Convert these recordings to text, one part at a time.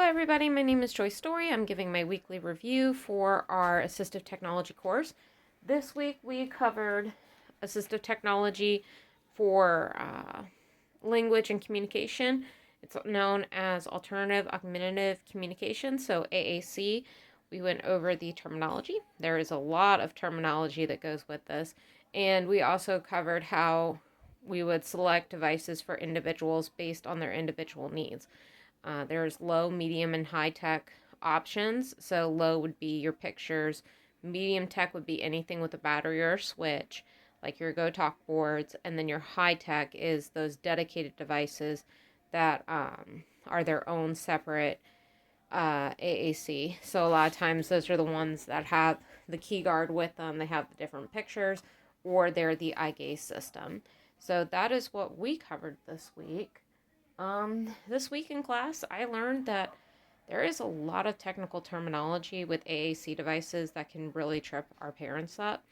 everybody, my name is Joyce Story. I'm giving my weekly review for our assistive technology course. This week we covered assistive technology for language and communication. It's known as alternative augmentative communication, so AAC. We went over the terminology. There is a lot of terminology that goes with this, and we also covered how we would select devices for individuals based on their individual needs. There's low, medium, and high tech options. So low would be your pictures. Medium tech would be anything with a battery or a switch, like your GoTalk boards. And then your high tech is those dedicated devices that are their own separate AAC. So a lot of times those are the ones that have the key guard with them. They have the different pictures, or they're the eye gaze system. So that is what we covered this week. This week in class, I learned that there is a lot of technical terminology with AAC devices that can really trip our parents up.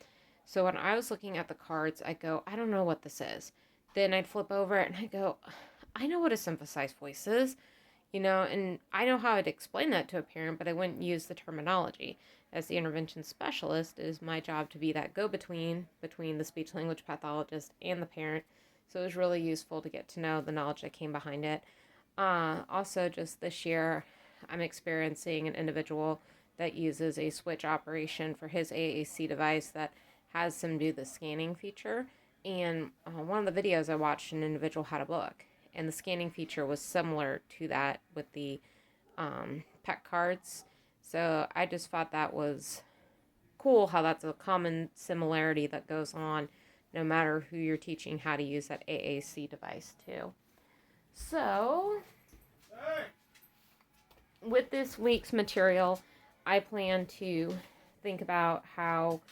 So when I was looking at the cards, I go, I don't know what this is. Then I'd flip over it and I go, I know what a synthesized voice is, and I know how I'd explain that to a parent, but I wouldn't use the terminology. As the intervention specialist, it is my job to be that go-between between the speech-language pathologist and the parent. So it was really useful to get to know the knowledge that came behind it. Also, just this year, I'm experiencing an individual that uses a switch operation for his AAC device that has him do the scanning feature. And one of the videos I watched, an individual had a book, and the scanning feature was similar to that with the PEC cards. So I just thought that was cool how that's a common similarity that goes on no matter who you're teaching how to use that AAC device too. So, with this week's material, I plan to think about how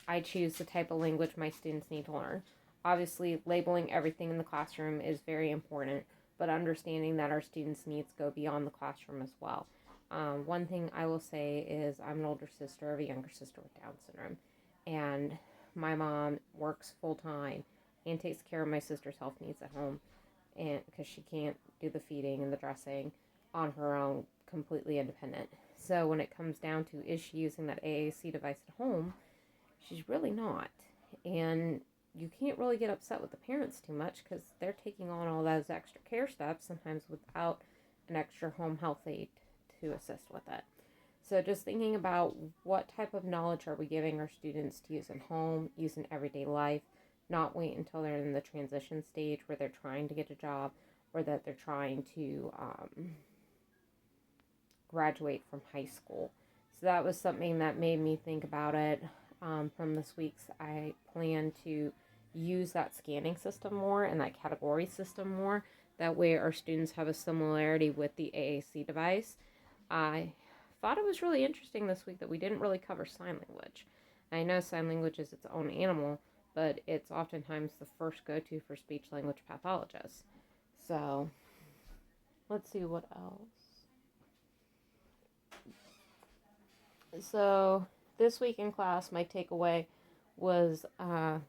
I choose the type of language my students need to learn. Obviously, labeling everything in the classroom is very important, but understanding that our students' needs go beyond the classroom as well. One thing I will say is I'm an older sister of a younger sister with Down syndrome, and my mom works full-time and takes care of my sister's health needs at home, and because she can't do the feeding and the dressing on her own, completely independent. So when it comes down to is she using that AAC device at home, she's really not. And you can't really get upset with the parents too much because they're taking on all those extra care steps, sometimes without an extra home health aide to assist with it. So just thinking about what type of knowledge are we giving our students to use at home, use in everyday life, not wait until they're in the transition stage where they're trying to get a job or that they're trying to graduate from high school. So that was something that made me think about it. From this week's, I plan to use that scanning system more and that category system more. That way our students have a similarity with the AAC device. I thought it was really interesting this week that we didn't really cover sign language. I know sign language is its own animal, but it's oftentimes the first go-to for speech-language pathologists. So, let's see what else. So, this week in class, my takeaway was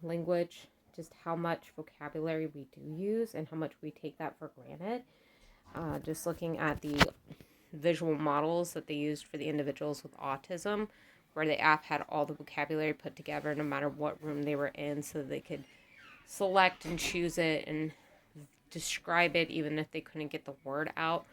language, just how much vocabulary we do use and how much we take that for granted. Just looking at the visual models that they used for the individuals with autism, where the app had all the vocabulary put together no matter what room they were in, so they could select and choose it and describe it even if they couldn't get the word out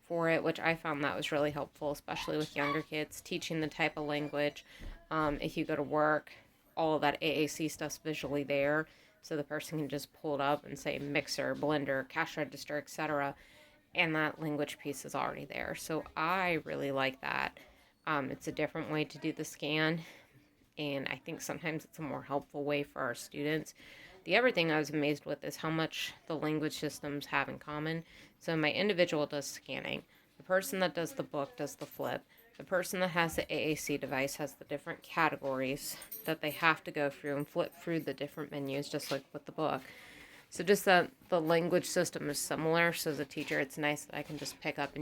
for it, which I found that was really helpful, especially with younger kids, teaching the type of language. If you go to work, all of that AAC stuff's visually there, so the person can just pull it up and say mixer, blender, cash register, etc., and that language piece is already there. So I really like that. It's a different way to do the scan, and I think sometimes it's a more helpful way for our students. The other thing I was amazed with is how much the language systems have in common. So my individual does scanning. The person that does the book does the flip. The person that has the AAC device has the different categories that they have to go through and flip through the different menus, just like with the book. So just that the language system is similar, so as a teacher, it's nice that I can just pick up and